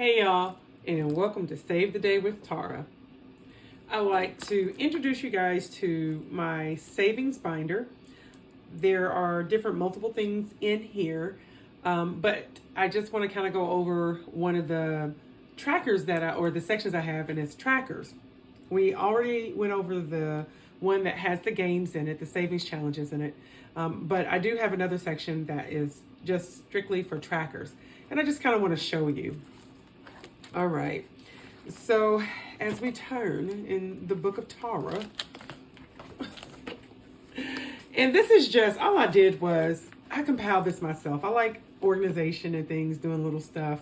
Hey y'all, and welcome to Save the Day with Tara. I like to introduce you guys to my savings binder. There are different multiple things in here, but I just want to kind of go over one of the trackers or the sections I have, and it's trackers. We already went over the one that has the games in it, the savings challenges in it, but I do have another section that is just strictly for trackers, and I just kind of want to show you. All right, so as we turn in the book of Tara, and this is just, all I did was I compiled this myself. I like organization and things, doing little stuff.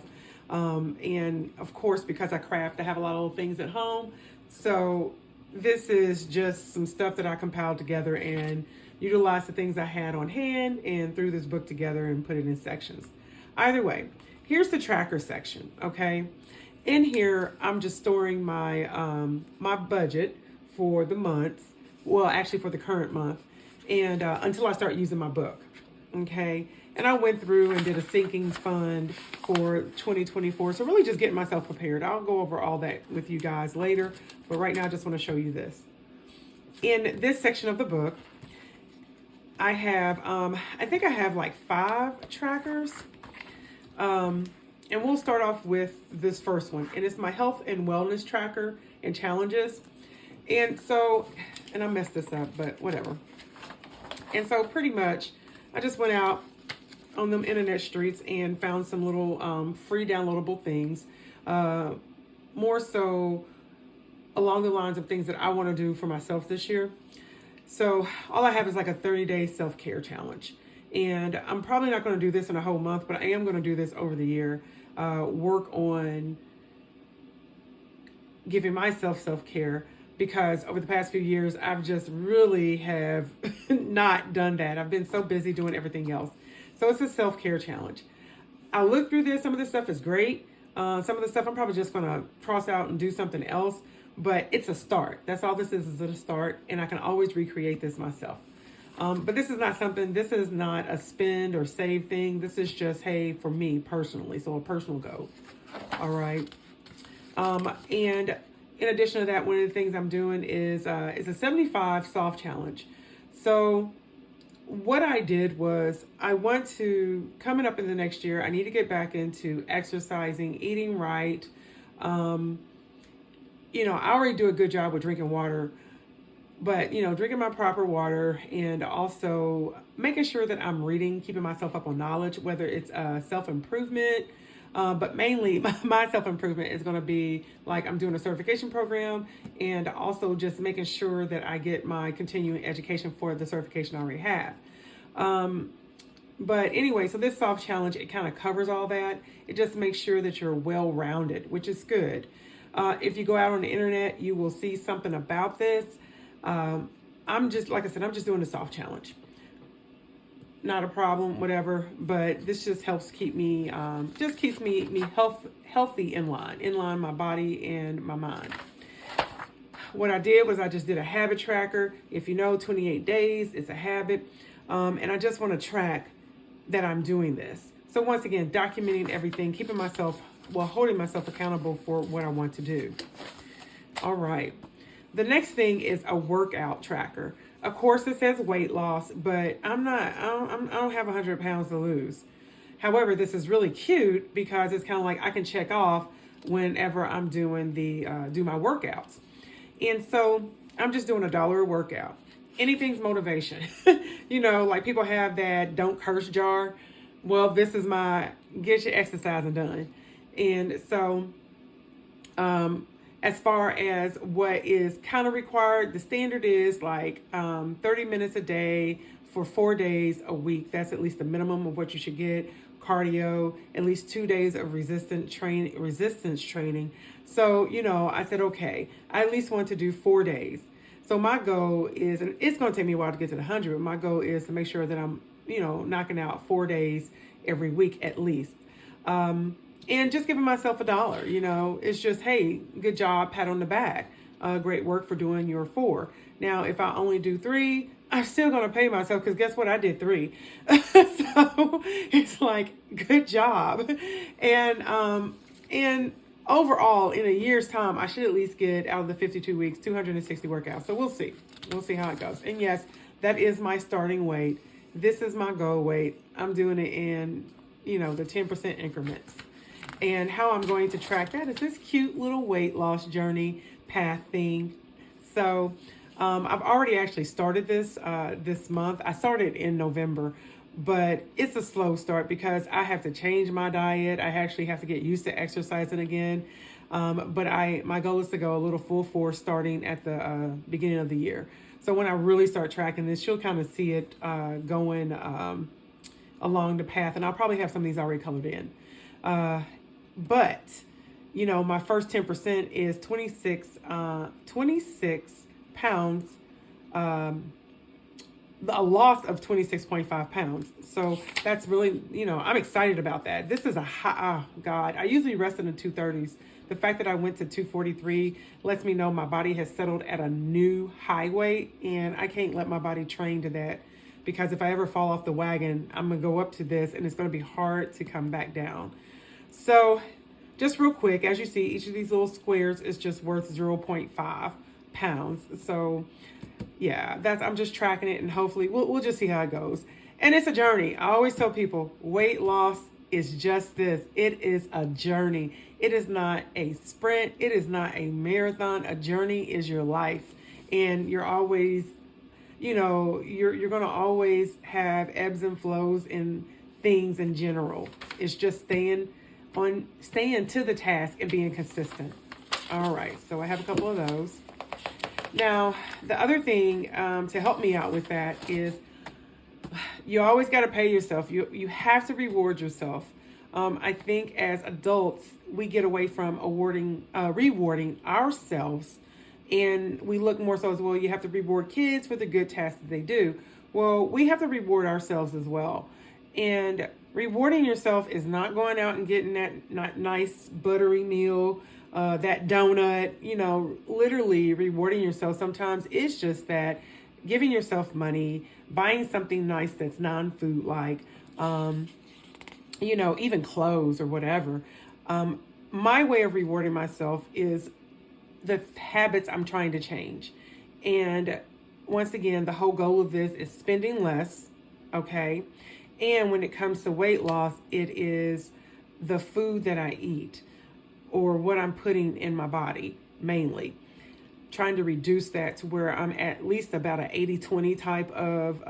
And of course, because I craft, I have a lot of little things at home. So this is just some stuff that I compiled together and utilized the things I had on hand and threw this book together and put it in sections. Either way, here's the tracker section, okay? In here, I'm just storing my my budget for the month. Well, actually for the current month, and until I start using my book, okay? And I went through and did a sinking fund for 2024. So really just getting myself prepared. I'll go over all that with you guys later, but right now I just want to show you this. In this section of the book, I have I think I have like 5 trackers. And we'll start off with this first one. And it's my health and wellness tracker and challenges. And so, and I messed this up, but whatever. And so pretty much, I just went out on them internet streets and found some little free downloadable things. More so along the lines of things that I want to do for myself this year. So all I have is like a 30-day self-care challenge. And I'm probably not going to do this in a whole month, but I am going to do this over the year. Work on giving myself self-care, because over the past few years, I've just really have not done that. I've been so busy doing everything else. So it's a self-care challenge. I look through this. Some of this stuff is great. Some of the stuff I'm probably just going to cross out and do something else, but it's a start. That's all this is a start. And I can always recreate this myself. But this is not a spend or save thing. This is just, hey, for me personally. So a personal goal. All right. And in addition to that, one of the things I'm doing is a 75 soft challenge. So what I did was coming up in the next year, I need to get back into exercising, eating right. I already do a good job with drinking water. But, drinking my proper water and also making sure that I'm reading, keeping myself up on knowledge, whether it's self-improvement, but mainly my self-improvement is going to be like I'm doing a certification program, and also just making sure that I get my continuing education for the certification I already have. But anyway, so this soft challenge, it kind of covers all that. It just makes sure that you're well-rounded, which is good. If you go out on the internet, you will see something about this. I'm just doing a soft challenge. Not a problem, whatever, but this just helps keep me, keeps me healthy in line, my body and my mind. What I did was I just did a habit tracker. If 28 days, it's a habit. And I just want to track that I'm doing this. So once again, documenting everything, holding myself accountable for what I want to do. All right. The next thing is a workout tracker. Of course, it says weight loss, but I don't have 100 pounds to lose. However, this is really cute because it's kind of like I can check off whenever I'm doing do my workouts. And so I'm just doing $1 a workout. Anything's motivation. Like people have that don't curse jar. Well, this is my get your exercising done. And so, as far as what is kind of required, the standard is like 30 minutes a day for 4 days a week. That's at least the minimum of what you should get. Cardio, at least 2 days of resistance training. So, I said, okay, I at least want to do 4 days. So my goal is, and it's going to take me a while to get to the 100, but my goal is to make sure that I'm, knocking out 4 days every week at least. And just giving myself $1, it's just, hey, good job, pat on the back. Great work for doing your 4. Now, if I only do 3, I'm still going to pay myself because guess what? I did 3. So it's like, good job. And And overall, in a year's time, I should at least get out of the 52 weeks, 260 workouts. So we'll see. We'll see how it goes. And yes, that is my starting weight. This is my goal weight. I'm doing it in, the 10% increments. And how I'm going to track that is this cute little weight loss journey path thing. So I've already actually started this month. I started in November, but it's a slow start because I have to change my diet. I actually have to get used to exercising again. But my goal is to go a little full force starting at the beginning of the year. So when I really start tracking this, you'll kind of see it going along the path, and I'll probably have some of these already colored in. But my first 10% is 26 pounds, a loss of 26.5 pounds. So that's really, I'm excited about that. This is a high, oh God, I usually rest in the 230s. The fact that I went to 243 lets me know my body has settled at a new high weight, and I can't let my body train to that, because if I ever fall off the wagon, I'm gonna go up to this and it's gonna be hard to come back down. So just real quick, as you see, each of these little squares is just worth 0.5 pounds. So yeah, I'm just tracking it, and hopefully we'll just see how it goes. And it's a journey. I always tell people weight loss is just this. It is a journey. It is not a sprint. It is not a marathon. A journey is your life. And you're always, you're going to always have ebbs and flows in things in general. It's just staying to the task and being consistent. All right. So I have a couple of those. Now, the other thing to help me out with that is you always got to pay yourself. You have to reward yourself. I think as adults, we get away from rewarding ourselves, and we look more so as, well, you have to reward kids for the good tasks that they do. Well, we have to reward ourselves as well. And rewarding yourself is not going out and getting that nice buttery meal, that donut, literally rewarding yourself. Sometimes it's just that giving yourself money, buying something nice that's non-food like, even clothes or whatever. My way of rewarding myself is the habits I'm trying to change. And once again, the whole goal of this is spending less, okay? And when it comes to weight loss, it is the food that I eat or what I'm putting in my body, mainly. Trying to reduce that to where I'm at least about an 80-20 type of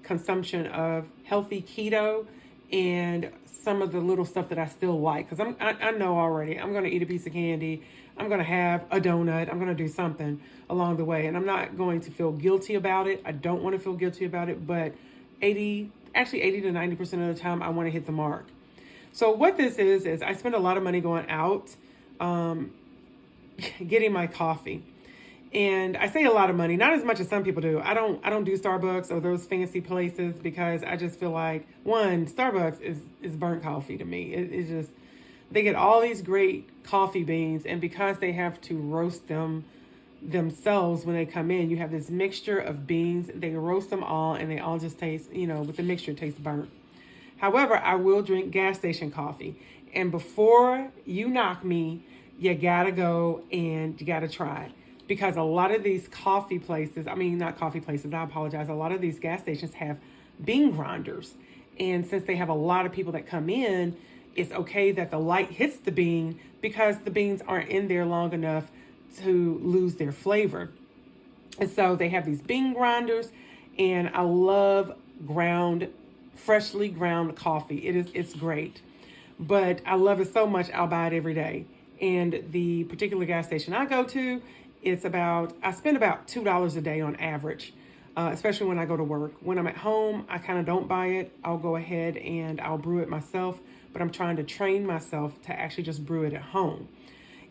consumption of healthy keto and some of the little stuff that I still like. Because I know already I'm going to eat a piece of candy. I'm going to have a donut. I'm going to do something along the way. And I'm not going to feel guilty about it. I don't want to feel guilty about it. But 80 to 90% of the time, I want to hit the mark. So what this is I spend a lot of money going out, getting my coffee. And I say a lot of money, not as much as some people do. I don't do Starbucks or those fancy places because I just feel like, one, Starbucks is burnt coffee to me. It's just, they get all these great coffee beans, and because they have to roast them themselves when they come in, you have this mixture of beans. They roast them all, and they all just taste, with the mixture, it tastes burnt. However, I will drink gas station coffee. And before you knock me, you gotta go and you gotta try it. Because a lot of these coffee places, not coffee places, I apologize. A lot of these gas stations have bean grinders. And since they have a lot of people that come in, it's okay that the light hits the bean because the beans aren't in there long enough to lose their flavor. And so they have these bean grinders, and I love freshly ground coffee. It's great. But I love it so much, I'll buy it every day. And the particular gas station I go to, I spend about $2 a day on average, especially when I go to work. When I'm at home, I kind of don't buy it. I'll go ahead and I'll brew it myself, but I'm trying to train myself to actually just brew it at home.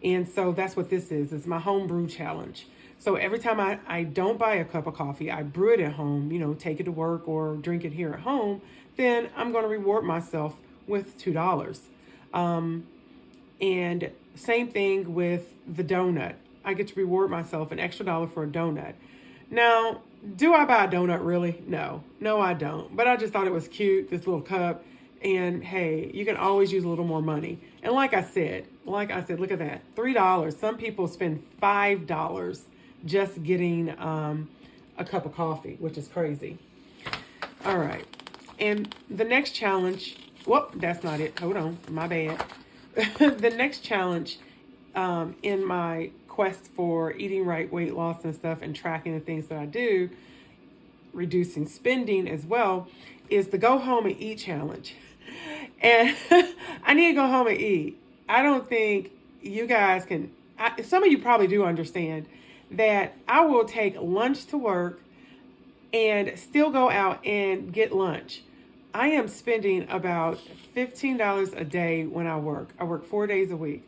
And so that's what this is. It's my home brew challenge. So every time I don't buy a cup of coffee, I brew it at home, take it to work or drink it here at home, then I'm going to reward myself with $2. And same thing with the donut. I get to reward myself an extra $1 for a donut. Now, do I buy a donut really? No, I don't. But I just thought it was cute, this little cup. And hey, you can always use a little more money. And like I said, look at that, $3. Some people spend $5 just getting a cup of coffee, which is crazy. All right, and the next challenge. Whoop, that's not it. Hold on, my bad. The next challenge in my quest for eating right, weight loss and stuff, and tracking the things that I do, reducing spending as well, is the go home and eat challenge. And I need to go home and eat. I don't think you guys can, some of you probably do understand that I will take lunch to work and still go out and get lunch. I am spending about $15 a day when I work. I work 4 days a week.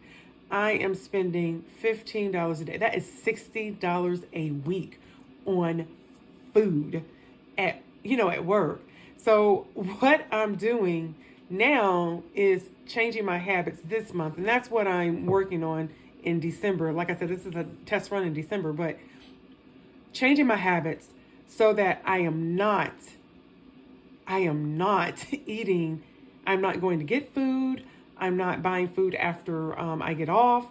I am spending $15 a day. That is $60 a week on food at work. So what I'm doing now is changing my habits this month, and that's what I'm working on in December. Like I said, this is a test run in December, but changing my habits so that I am not eating. I'm not going to get food. I'm not buying food after I get off.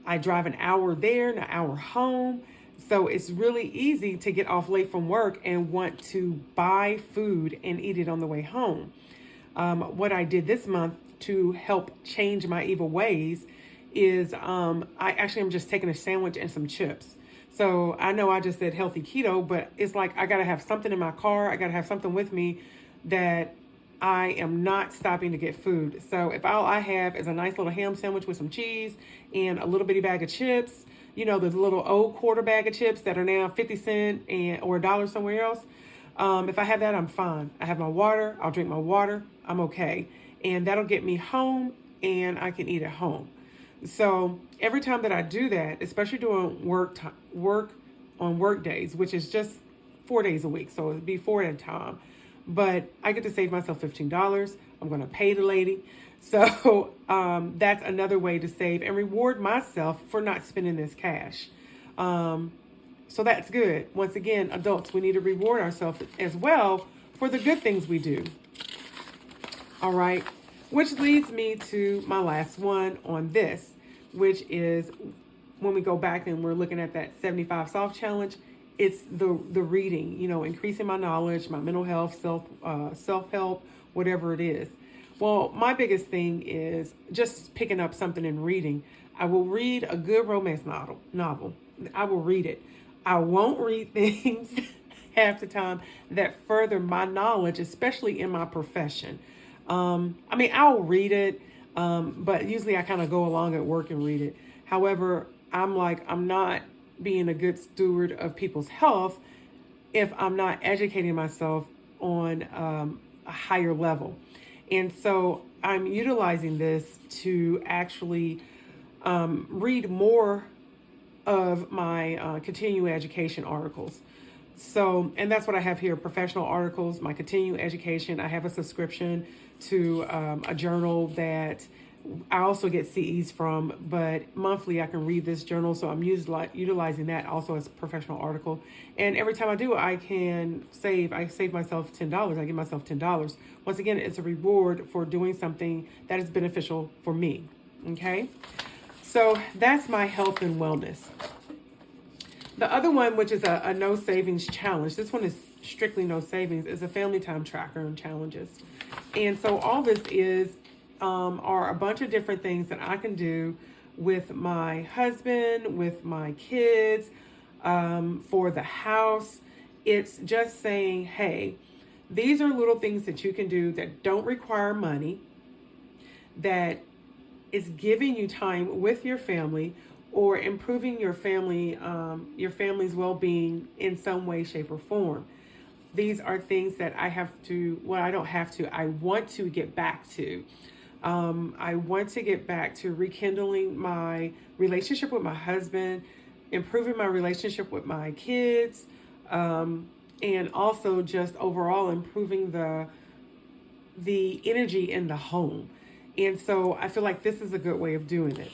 I drive an hour there and an hour home. So it's really easy to get off late from work and want to buy food and eat it on the way home. What I did this month to help change my evil ways is I'm just taking a sandwich and some chips. So I know I just said healthy keto, but it's like I got to have something in my car. I got to have something with me that I am not stopping to get food. So if all I have is a nice little ham sandwich with some cheese and a little bitty bag of chips, the little old quarter bag of chips that are now 50 cents or $1 somewhere else. If I have that, I'm fine. I have my water. I'll drink my water. I'm okay. And that'll get me home and I can eat at home. So every time that I do that, especially doing work on work days, which is just 4 days a week. So it'd be 4 at a time. But I get to save myself $15. I'm going to pay the lady. So that's another way to save and reward myself for not spending this cash. So that's good. Once again, adults, we need to reward ourselves as well for the good things we do. All right. Which leads me to my last one on this, which is when we go back and we're looking at that 75 soft challenge. It's the reading, increasing my knowledge, my mental health, self-help, whatever it is. Well, my biggest thing is just picking up something and reading. I will read a good romance novel. I will read it. I won't read things half the time that further my knowledge, especially in my profession. I'll read it, but usually I kind of go along at work and read it. However, I'm not being a good steward of people's health if I'm not educating myself on a higher level. And so I'm utilizing this to actually read more of my continuing education articles. So, and that's what I have here, professional articles, my continuing education. I have a subscription to a journal that I also get CEs from, but monthly I can read this journal. So I'm utilizing that also as a professional article. And every time I do, I save myself $10. I give myself $10. Once again, it's a reward for doing something that is beneficial for me. Okay. So that's my health and wellness. The other one, which is a no savings challenge, this one is strictly no savings, is a family time tracker and challenges. And so all this are a bunch of different things that I can do with my husband, with my kids, for the house. It's just saying, hey, these are little things that you can do that don't require money, that is giving you time with your family or improving your family's well-being in some way, shape, or form. These are things that I want to get back to. I want to get back to rekindling my relationship with my husband, improving my relationship with my kids, and also just overall improving the energy in the home. And so I feel like this is a good way of doing it.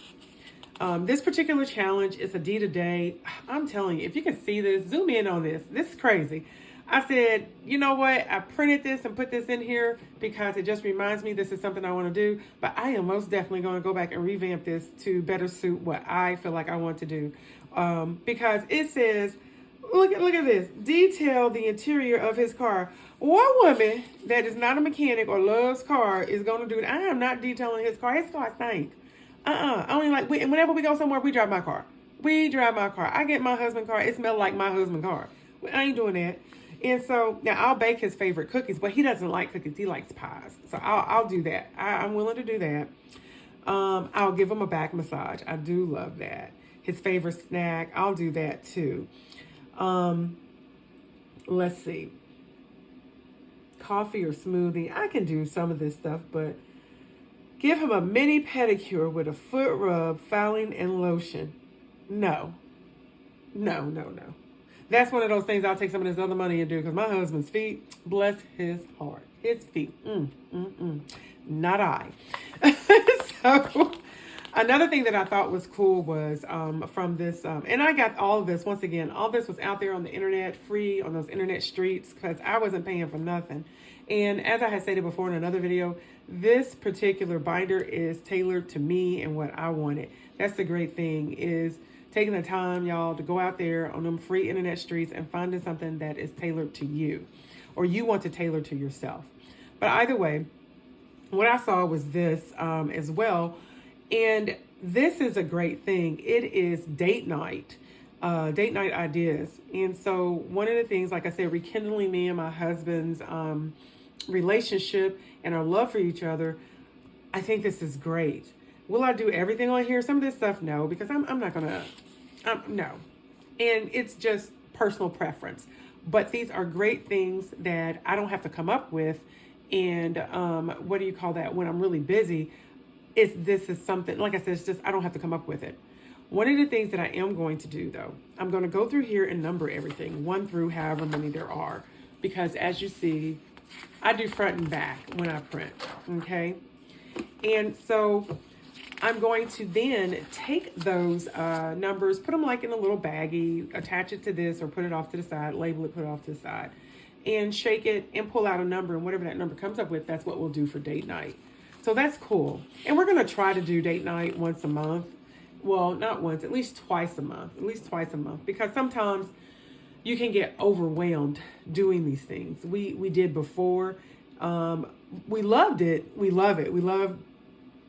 This particular challenge is a day-to-day. I'm telling you, if you can see this, zoom in on this. This is crazy. I said, you know what? I printed this and put this in here because it just reminds me this is something I want to do. But I am most definitely going to go back and revamp this to better suit what I feel like I want to do. Because it says, look at this. Detail the interior of his car. One woman that is not a mechanic or loves car is going to do it. I am not detailing his car. His car stinks. I only like, whenever we go somewhere, we drive my car. We drive my car. I get my husband's car. It smells like my husband's car. I ain't doing that. And so now I'll bake his favorite cookies, but he doesn't like cookies. He likes pies. So I'll do that. I'm willing to do that. I'll give him a back massage. I do love that. His favorite snack. I'll do that too. Let's see. Coffee or smoothie. I can do some of this stuff, but give him a mini pedicure with a foot rub, filing, and lotion. No. That's one of those things I'll take some of this other money and do, because my husband's feet, bless his heart. His feet. Not I. So another thing that I thought was cool was from this, and I got all of this, once again, all this was out there on the internet, free on those internet streets, because I wasn't paying for nothing. And as I had stated before in another video, this particular binder is tailored to me and what I wanted. That's the great thing, is taking the time, y'all, to go out there on them free internet streets and finding something that is tailored to you, or you want to tailor to yourself. But either way, what I saw was this as well. And this is a great thing. It is date night ideas. And so one of the things, like I said, rekindling me and my husband's relationship and our love for each other, I think this is great. Will I do everything on here? Some of this stuff, no, because I'm not going to, no. And it's just personal preference. But these are great things that I don't have to come up with. And what do you call that? When I'm really busy, this is something, like I said, it's just, I don't have to come up with it. One of the things that I am going to do, though, I'm going to go through here and number everything, 1 through however many there are. Because as you see, I do front and back when I print, okay? And so I'm going to then take those numbers, put them like in a little baggie, attach it to this or put it off to the side, label it, put it off to the side, and shake it and pull out a number. And whatever that number comes up with, that's what we'll do for date night. So that's cool. And we're going to try to do date night once a month. Well, not once, at least twice a month, because sometimes you can get overwhelmed doing these things. We did before. We loved it. We love it. We love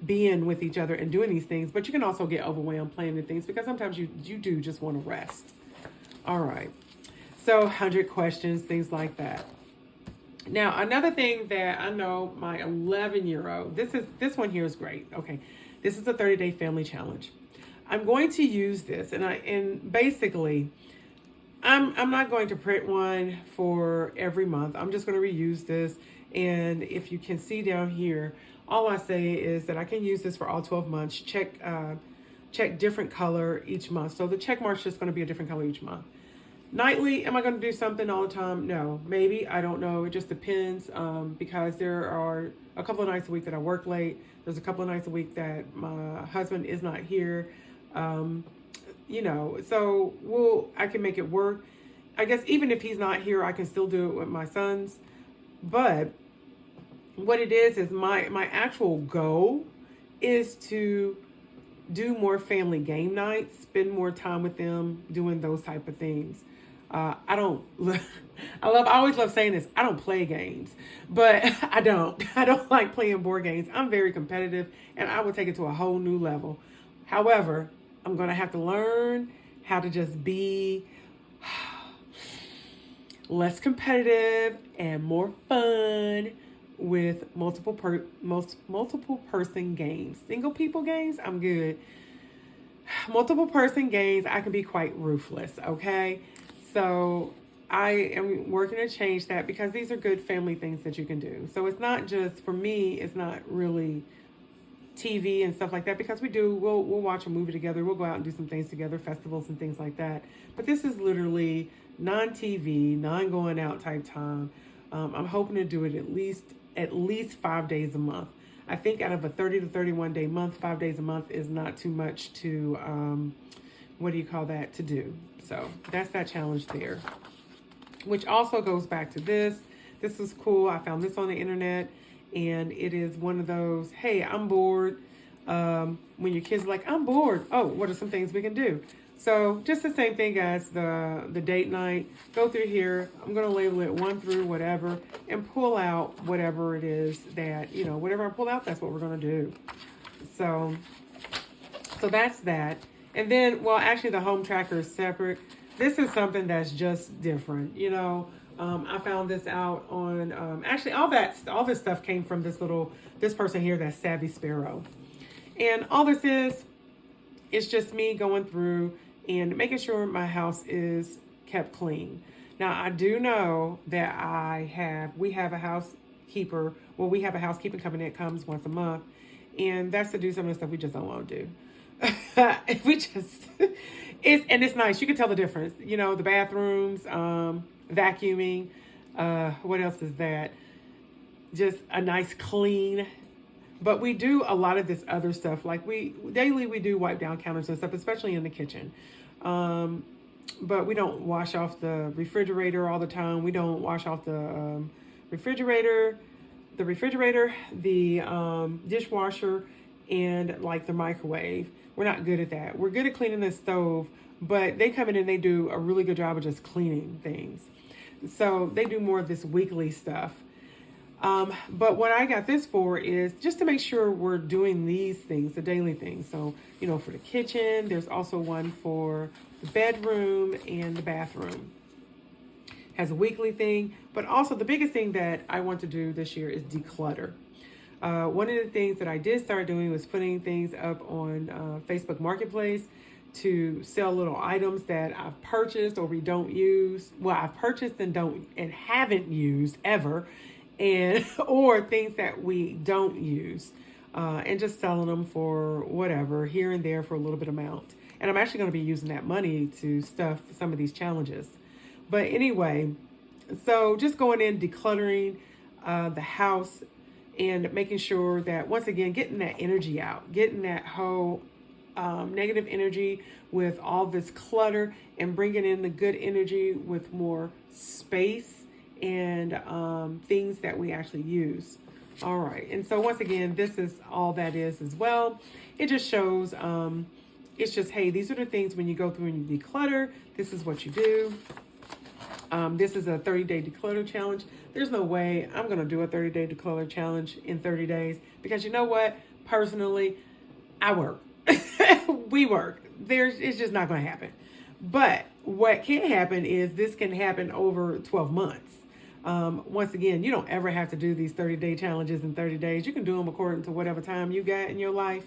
being with each other and doing these things, but you can also get overwhelmed planning things, because sometimes you do just want to rest. All right. So 100 questions, things like that. Now, another thing that I know my 11-year-old, this one here is great. Okay. This is a 30-day family challenge. I'm going to use this, and basically I'm not going to print one for every month. I'm just going to reuse this. And if you can see down here, all I say is that I can use this for all 12 months. Check different color each month. So the check mark's just going to be a different color each month. Nightly, am I going to do something all the time? No, maybe. I don't know. It just depends, because there are a couple of nights a week that I work late. There's a couple of nights a week that my husband is not here. So I can make it work. I guess even if he's not here, I can still do it with my sons. But what it is my actual goal is to do more family game nights, spend more time with them, doing those type of things. I always love saying this. I don't play games, but I don't like playing board games. I'm very competitive, and I will take it to a whole new level. However, I'm going to have to learn how to just be less competitive and more fun with multiple person games. Single people games, I'm good. Multiple person games, I can be quite ruthless, okay? So I am working to change that, because these are good family things that you can do. So it's not just, for me, it's not really TV and stuff like that, because we'll watch a movie together, we'll go out and do some things together, festivals and things like that. But this is literally non-TV, non-going out type time. I'm hoping to do it at least 5 days a month. I think out of a 30 to 31 day month, 5 days a month is not too much to to do. So that's that challenge there. which also goes back to this. This was cool. I found this on the internet, and it is one of those, hey, I'm bored. When your kids are like, I'm bored. Oh, what are some things we can do? So just the same thing as the date night. Go through here. I'm going to label it 1 through whatever and pull out whatever it is that, whatever I pull out, that's what we're going to do. So that's that. And then, well, actually the home tracker is separate. This is something that's just different. I found this out on, actually all this stuff came from this person here, that's Savvy Sparrow. And all this is, it's just me going through and making sure my house is kept clean. Now, I do know that we have a housekeeper. Well, we have a housekeeping company that comes once a month, and that's to do some of the stuff we just don't want to do. It's nice. You can tell the difference. The bathrooms, vacuuming. What else is that? Just a nice clean. But we do a lot of this other stuff. Like daily we do wipe down counters and stuff, especially in the kitchen. But we don't wash off the refrigerator all the time. We don't wash off the refrigerator, the dishwasher, and like the microwave. We're not good at that. We're good at cleaning the stove, but they come in and they do a really good job of just cleaning things. So they do more of this weekly stuff. But what I got this for is just to make sure we're doing these things, the daily things. So, for the kitchen, there's also one for the bedroom and the bathroom. Has a weekly thing, but also the biggest thing that I want to do this year is declutter. One of the things that I did start doing was putting things up on Facebook Marketplace to sell little items that I've purchased or we don't use. Well, I've purchased and haven't used ever. Or things that we don't use, and just selling them for whatever, here and there for a little bit amount. And I'm actually going to be using that money to stuff some of these challenges. But anyway, so just going in, decluttering the house and making sure that, once again, getting that energy out, getting that whole negative energy with all this clutter and bringing in the good energy with more space and things that we actually use. All right. And so once again, this is all that is as well. It just shows, it's just, hey, these are the things when you go through and you declutter, this is what you do. This is a 30-day declutter challenge. There's no way I'm going to do a 30-day declutter challenge in 30 days because you know what? Personally, I work. We work. It's just not going to happen. But what can happen is this can happen over 12 months. Once again, you don't ever have to do these 30-day challenges in 30 days. You can do them according to whatever time you got in your life,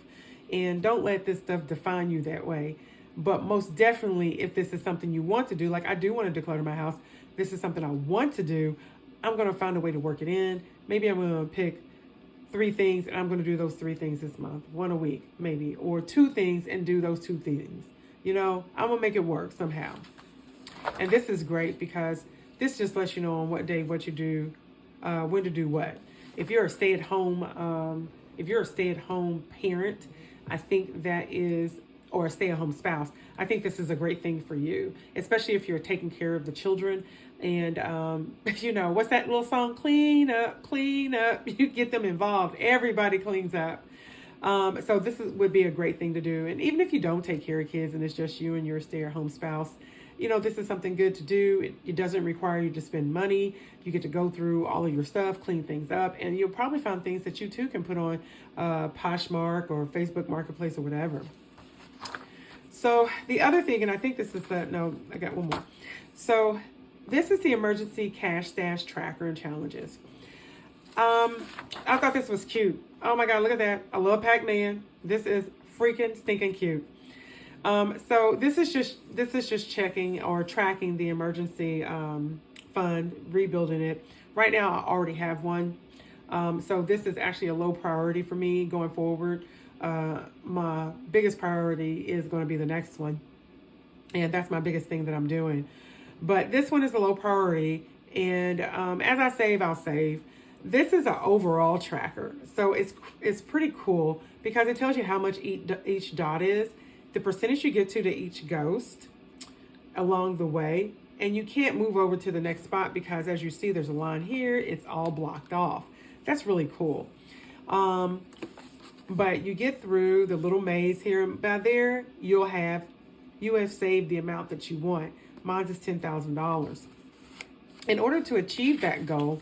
and don't let this stuff define you that way. But most definitely, if this is something you want to do, like I do want to declutter my house, this is something I want to do, I'm going to find a way to work it in. Maybe I'm going to pick 3 things and I'm going to do those 3 things this month, 1 a week maybe, or 2 things and do those 2 things. I'm going to make it work somehow. And this is great because this just lets you know on what day, what you do, when to do what. If you're a stay-at-home parent, I think that is, or a stay-at-home spouse, I think this is a great thing for you, especially if you're taking care of the children. And, what's that little song? Clean up, clean up. You get them involved. Everybody cleans up. So this would be a great thing to do. And even if you don't take care of kids and it's just you and your stay-at-home spouse, this is something good to do. It doesn't require you to spend money. You get to go through all of your stuff, clean things up, and you'll probably find things that you too can put on Poshmark or Facebook Marketplace or whatever. So the other thing, and I think this is I got one more. So this is the emergency cash stash tracker and challenges. I thought this was cute. Oh my God, look at that. I love Pac-Man. This is freaking stinking cute. So this is just checking or tracking the emergency fund, rebuilding it. Right now, I already have one. So this is actually a low priority for me going forward. My biggest priority is going to be the next one. And that's my biggest thing that I'm doing. But this one is a low priority. And as I save, I'll save. This is an overall tracker. So it's pretty cool because it tells you how much each dot is, the percentage you get to each ghost along the way, and you can't move over to the next spot because as you see, there's a line here. It's all blocked off. That's really cool. But you get through the little maze here. By there, you have saved the amount that you want. Mine is $10,000. In order to achieve that goal,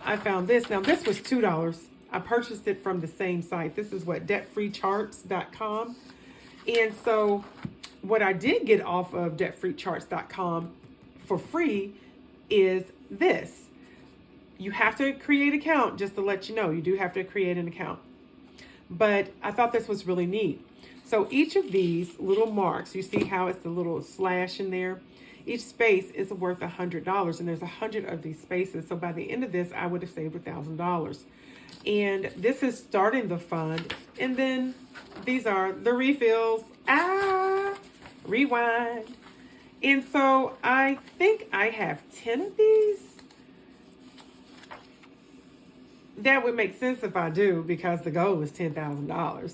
I found this. Now, this was $2. I purchased it from the same site. This is what, debtfreecharts.com. And so what I did get off of debtfreecharts.com for free is this. You have to create an account, just to let you know. You do have to create an account. But I thought this was really neat. So each of these little marks, you see how it's the little slash in there? Each space is worth $100, and there's 100 of these spaces. So by the end of this, I would have saved $1,000. And this is starting the fund. And then these are the refills. Rewind. And so I think I have 10 of these. That would make sense if I do, because the goal is $10,000.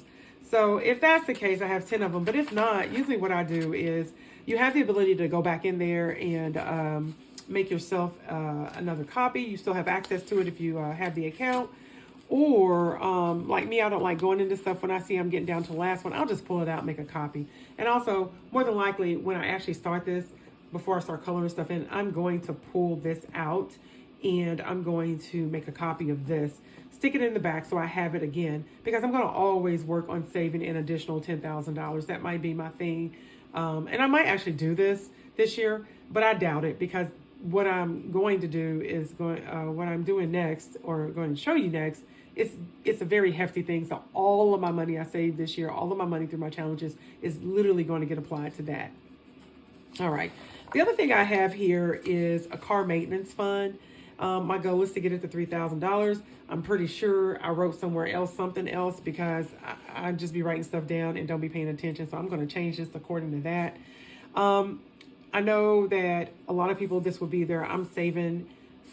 So if that's the case, I have 10 of them. But if not, usually what I do is you have the ability to go back in there and make yourself another copy. You still have access to it if you have the account. Or like me, I don't like going into stuff when I see I'm getting down to the last one. I'll just pull it out and make a copy. And also, more than likely, when I actually start this, before I start coloring stuff in, I'm going to pull this out and I'm going to make a copy of this, stick it in the back so I have it again, because I'm going to always work on saving an additional $10,000. That might be my thing. And I might actually do this year, but I doubt it, because what I'm going to do is what I'm doing next, or going to show you next, it's a very hefty thing. So all of my money I saved this year, all of my money through my challenges is literally going to get applied to that. All right. The other thing I have here is a car maintenance fund. My goal is to get it to $3,000. I'm pretty sure I wrote somewhere else something else, because I just be writing stuff down and don't be paying attention. So I'm going to change this according to that. I know that a lot of people, this will be there. I'm saving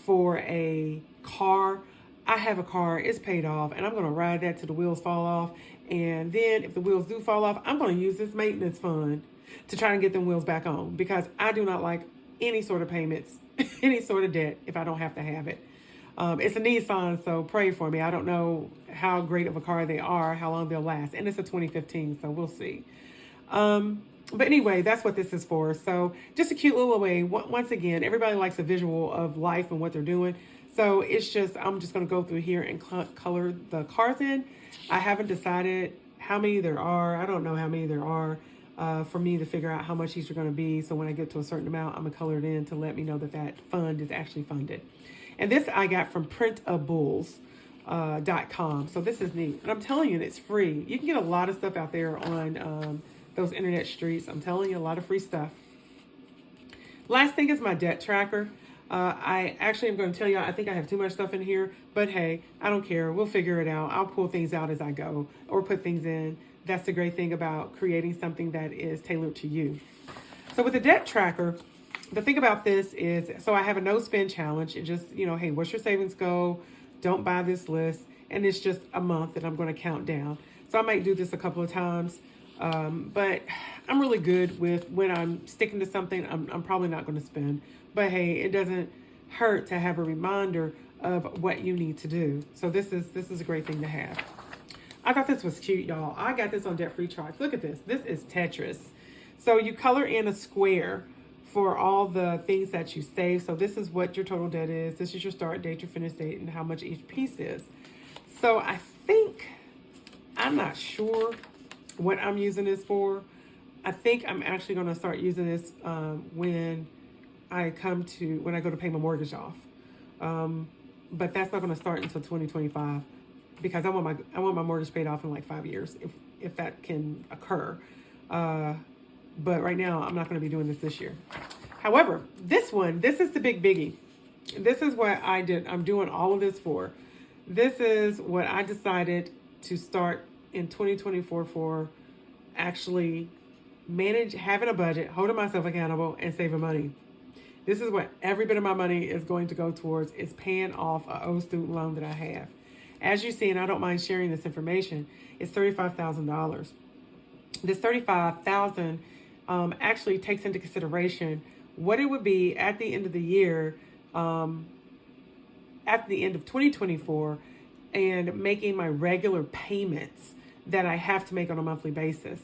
for a car. I have a car, it's paid off, and I'm going to ride that till the wheels fall off. And then if the wheels do fall off, I'm going to use this maintenance fund to try and get them wheels back on, because I do not like any sort of payments, any sort of debt if I don't have to have it. It's a Nissan, so pray for me. I don't know how great of a car they are, how long they'll last. And it's a 2015, so we'll see. But anyway, that's what this is for. So just a cute little way. Once again, everybody likes a visual of life and what they're doing. So it's just, I'm just going to go through here and color the cars in. I haven't decided how many there are. I don't know how many there are for me to figure out how much these are going to be. So when I get to a certain amount, I'm going to color it in to let me know that that fund is actually funded. And this I got from printables.com. So this is neat. And I'm telling you, it's free. You can get a lot of stuff out there on those internet streets. I'm telling you, a lot of free stuff. Last thing is my debt tracker. I actually am going to tell you, I think I have too much stuff in here, but hey, I don't care. We'll figure it out. I'll pull things out as I go, or put things in. That's the great thing about creating something that is tailored to you. So with the debt tracker, the thing about this is, so I have a no spend challenge. It just, hey, what's your savings goal? Don't buy this list. And it's just a month that I'm going to count down. So I might do this a couple of times. But I'm really good with when I'm sticking to something, I'm probably not going to spend. But hey, it doesn't hurt to have a reminder of what you need to do. So this is a great thing to have. I thought this was cute, y'all. I got this on Debt Free Charts. Look at this. This is Tetris. So you color in a square for all the things that you save. So this is what your total debt is. This is your start date, your finish date, and how much each piece is. So I'm not sure what I'm using this for. I think I'm actually going to start using this when I go to pay my mortgage off. But that's not going to start until 2025, because I want my mortgage paid off in like 5 years, if that can occur. But right now, I'm not going to be doing this year. However, this is the big biggie. This is what I did. I'm doing all of this for. This is what I decided to start in 2024 for, actually having a budget, holding myself accountable, and saving money. This is what every bit of my money is going to go towards, is paying off an old student loan that I have. As you see, and I don't mind sharing this information, it's $35,000. This $35,000 actually takes into consideration what it would be at the end of the year, at the end of 2024, and making my regular payments that I have to make on a monthly basis.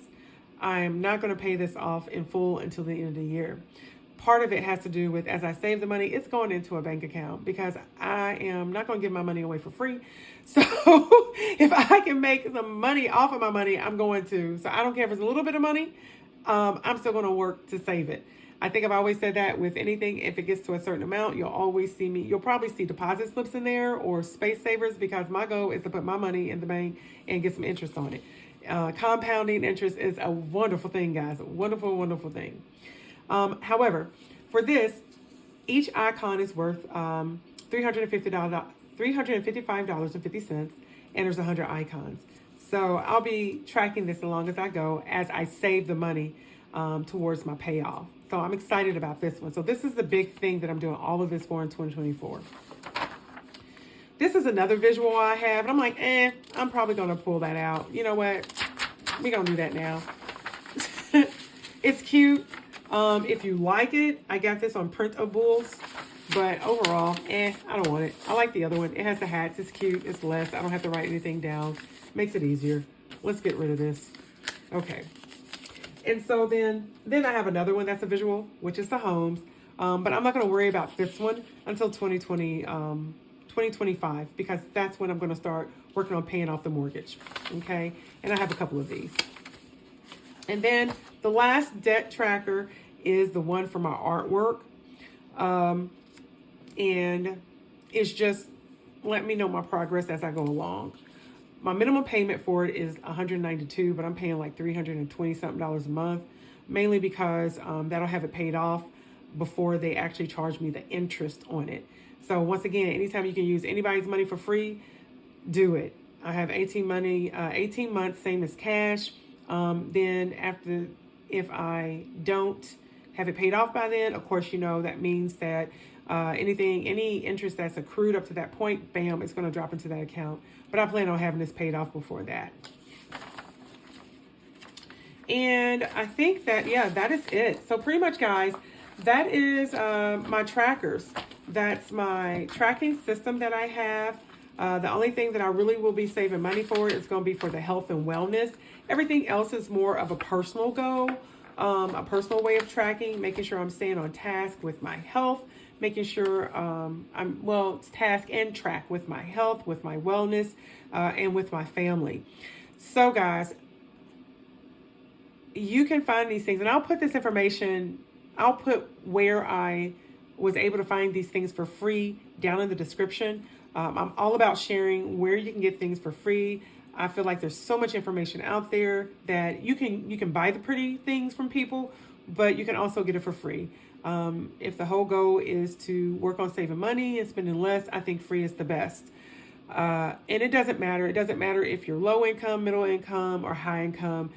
I'm not going to pay this off in full until the end of the year. Part of it has to do with, as I save the money, it's going into a bank account because I am not going to give my money away for free. So if I can make some money off of my money, I'm going to. So I don't care if it's a little bit of money. I'm still going to work to save it. I think I've always said that with anything, if it gets to a certain amount, you'll probably see deposit slips in there or space savers, because my goal is to put my money in the bank and get some interest on it. Compounding interest is a wonderful thing, guys. A wonderful, wonderful thing. However, for this, each icon is worth $355.50, and there's 100 icons. So I'll be tracking this along as I go, as I save the money towards my payoff. So I'm excited about this one. So this is the big thing that I'm doing all of this for in 2024. This is another visual I have, and I'm like, I'm probably going to pull that out. You know what? We're going to do that now. It's cute. If you like it, I got this on printables, but overall, I don't want it. I like the other one. It has the hats. It's cute. It's less. I don't have to write anything down. Makes it easier. Let's get rid of this. Okay. And so then I have another one that's a visual, which is the homes. But I'm not going to worry about this one until 2025, because that's when I'm going to start working on paying off the mortgage. Okay. And I have a couple of these. And then the last debt tracker is the one for my artwork. And it's just let me know my progress as I go along. My minimum payment for it is $192, but I'm paying like $320 something a month, mainly because that'll have it paid off before they actually charge me the interest on it. So once again, anytime you can use anybody's money for free, do it. I have 18 months, same as cash. Then after, if I don't have it paid off by then, of course, that means that any interest that's accrued up to that point, bam, it's going to drop into that account. But I plan on having this paid off before that. And I think that, that is it. So pretty much, guys, that is my trackers. That's my tracking system that I have. The only thing that I really will be saving money for is going to be for the health and wellness. Everything else is more of a personal goal, a personal way of tracking, making sure I'm staying on task with my health, making sure it's task and track with my health, with my wellness, and with my family. So guys, you can find these things, and I'll put this information, I'll put where I was able to find these things for free down in the description. I'm all about sharing where you can get things for free. I feel like there's so much information out there that you can buy the pretty things from people, but you can also get it for free. If the whole goal is to work on saving money and spending less, I think free is the best. And it doesn't matter. It doesn't matter if you're low income, middle income, or high income.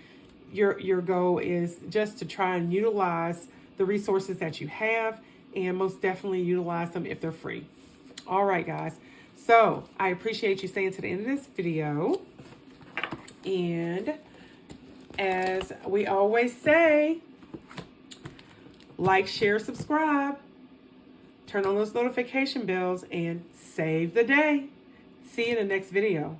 Your goal is just to try and utilize the resources that you have, and most definitely utilize them if they're free. All right, guys. So I appreciate you staying to the end of this video. And as we always say, like, share, subscribe, turn on those notification bells, and save the day. See you in the next video.